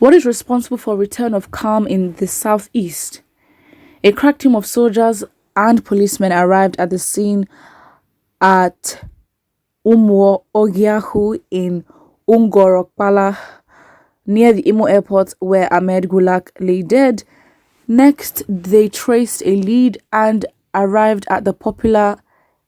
What is responsible for return of calm in the southeast? A crack team of soldiers and policemen arrived at the scene at Umwo Ogiahu in Ungorokpala near the Imo airport where Ahmed Gulak lay dead. Next, they traced a lead and arrived at the popular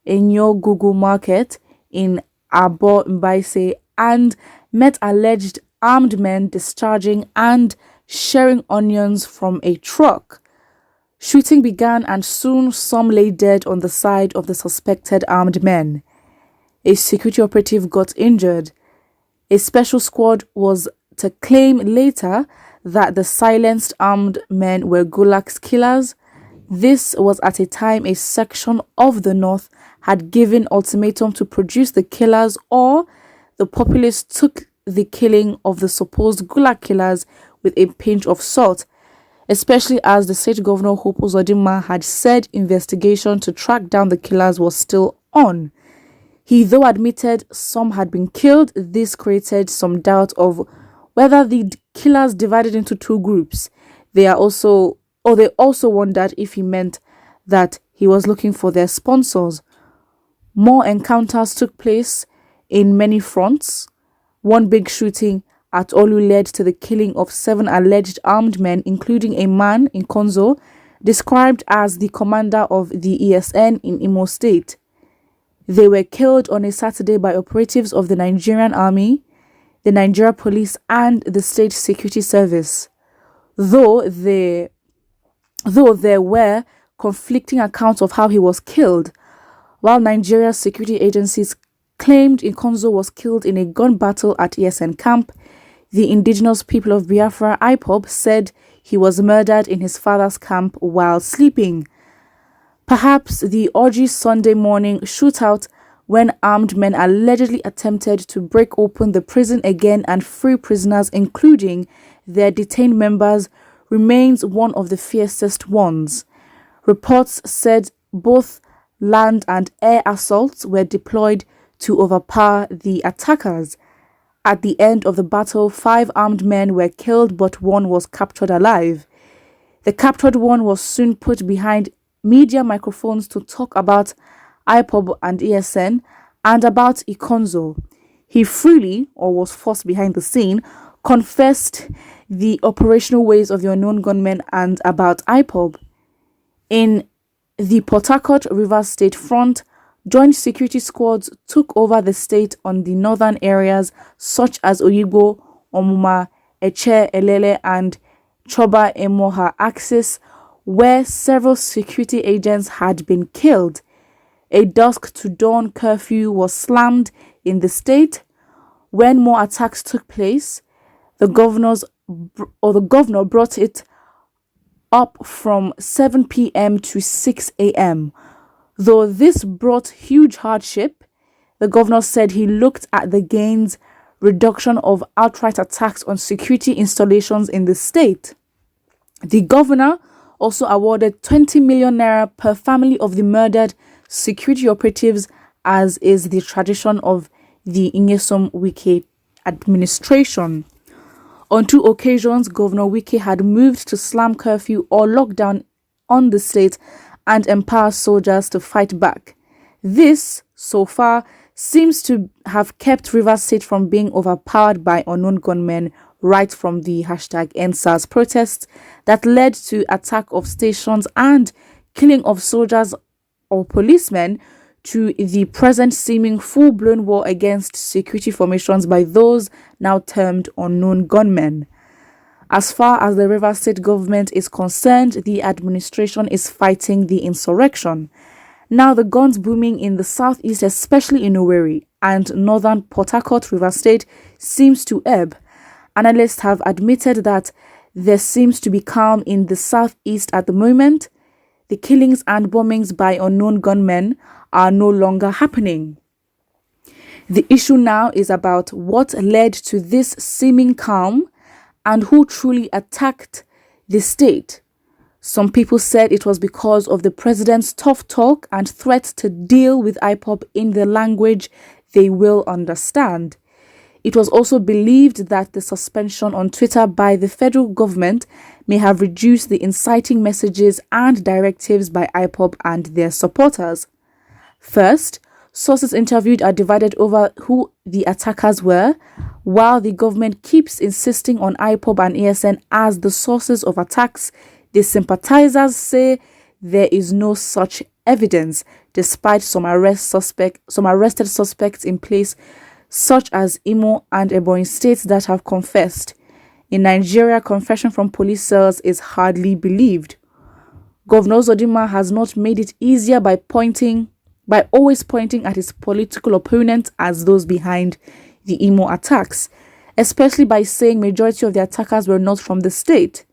Enyogugu market in Abo Mbaise and met alleged armed men discharging and sharing onions from a truck. Shooting began and soon some lay dead on the side of the suspected armed men. A security operative got injured. A special squad was to claim later that the silenced armed men were Gulak's killers. This was at a time a section of the north had given ultimatum to produce the killers, or the populace took the killing of the supposed Gulak killers with a pinch of salt, especially as the state governor Hope Uzodinma had said investigation to track down the killers was still on. He though admitted some had been killed. This created some doubt of whether the killers divided into two groups. They also wondered if he meant that he was looking for their sponsors. More encounters took place in many fronts. One big shooting at Olu led to the killing of 7 alleged armed men, including a man in Konzo, described as the commander of the ESN in Imo State. They were killed on a Saturday by operatives of the Nigerian Army, the Nigeria Police, and the State Security Service. Though there were conflicting accounts of how he was killed, while Nigeria's security agencies claimed Ikonzo was killed in a gun battle at ESN camp, the indigenous people of Biafra, IPOB, said he was murdered in his father's camp while sleeping. Perhaps the orgy Sunday morning shootout when armed men allegedly attempted to break open the prison again and free prisoners, including their detained members, remains one of the fiercest ones. Reports said both land and air assaults were deployed to overpower the attackers. At the end of the battle, 5 armed men were killed, but 1 was captured alive. The captured one was soon put behind media microphones to talk about IPOB and ESN and about Ikonzo. He freely, or was forced behind the scene, confessed the operational ways of the unknown gunmen and about IPOB. In the Port Harcourt Rivers State front, joint security squads took over the state on the northern areas such as Oyigbo, Omuma, Eche, Elele, and Choba Emoha axis, where several security agents had been killed. A dusk to dawn curfew was slammed in the state. When more attacks took place, the governor brought it up from 7 p.m. to 6 a.m. Though this brought huge hardship, the governor said he looked at the gains reduction of outright attacks on security installations in the state. The governor also awarded 20 million naira per family of the murdered security operatives, as is the tradition of the Nyesom Wike administration. On 2 occasions, Governor Wike had moved to slam curfew or lockdown on the state and empower soldiers to fight back. This, so far, seems to have kept Rivers State from being overpowered by unknown gunmen right from the #EndSARS protests that led to attack of stations and killing of soldiers or policemen, to the present seeming full-blown war against security formations by those now termed unknown gunmen. As far as the Rivers State government is concerned, the administration is fighting the insurrection. Now the guns booming in the southeast, especially in Owerri and northern Port Harcourt Rivers State, seems to ebb. Analysts have admitted that there seems to be calm in the southeast at the moment. The killings and bombings by unknown gunmen are no longer happening. The issue now is about what led to this seeming calm and who truly attacked the state. Some people said it was because of the president's tough talk and threats to deal with IPOB in the language they will understand. It was also believed that the suspension on Twitter by the federal government may have reduced the inciting messages and directives by IPOB and their supporters. First, sources interviewed are divided over who the attackers were, while the government keeps insisting on IPOB and ESN as the sources of attacks. The sympathizers say there is no such evidence, despite some arrested suspects in place, such as Imo and Ebonyi states that have confessed. In Nigeria, confession from police cells is hardly believed. Governor Uzodinma has not made it easier by always pointing at his political opponents as those behind the Imo attacks, especially by saying majority of the attackers were not from the state.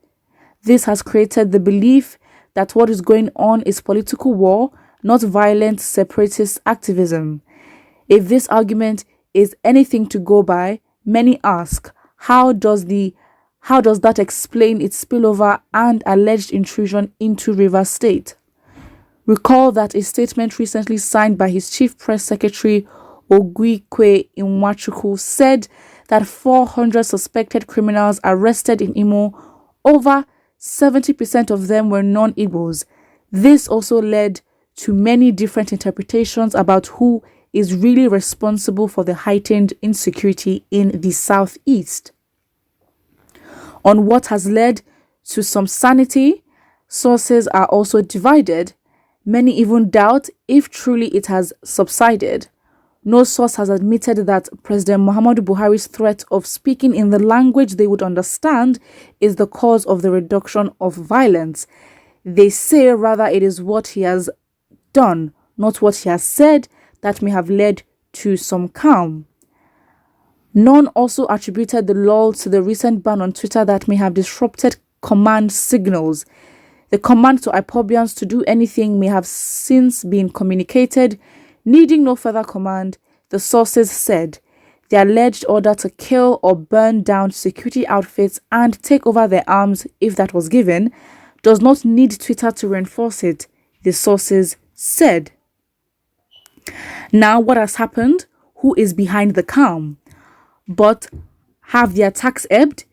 This has created the belief that what is going on is political war, not violent separatist activism. If this argument is anything to go by, many ask, how does that explain its spillover and alleged intrusion into Rivers State? Recall that a statement recently signed by his chief press secretary, Ogwikwe Nwachukwu, said that 400 suspected criminals arrested in Imo, over 70% of them were non-Igbos. This also led to many different interpretations about who is really responsible for the heightened insecurity in the southeast. On what has led to some sanity, sources are also divided. Many even doubt if truly it has subsided. No source has admitted that President Muhammadu Buhari's threat of speaking in the language they would understand is the cause of the reduction of violence. They say rather it is what he has done, not what he has said, that may have led to some calm. None also attributed the lull to the recent ban on Twitter that may have disrupted command signals. The command to IPOBians to do anything may have since been communicated. Needing no further command, the sources said the alleged order to kill or burn down security outfits and take over their arms, if that was given, does not need Twitter to reinforce it, the sources said. Now, what has happened? Who is behind the calm? But have the attacks ebbed?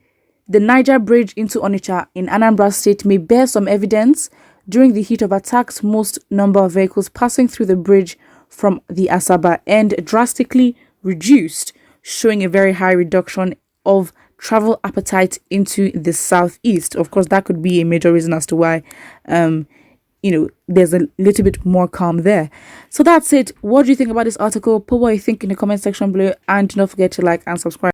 The Niger Bridge into Onitsha in Anambra State may bear some evidence. During the heat of attacks, most number of vehicles passing through the bridge from the Asaba end drastically reduced, showing a very high reduction of travel appetite into the southeast. Of course, that could be a major reason as to why there's a little bit more calm there. So that's it. What do you think about this article? Put what you think in the comment section below, and do not forget to like and subscribe.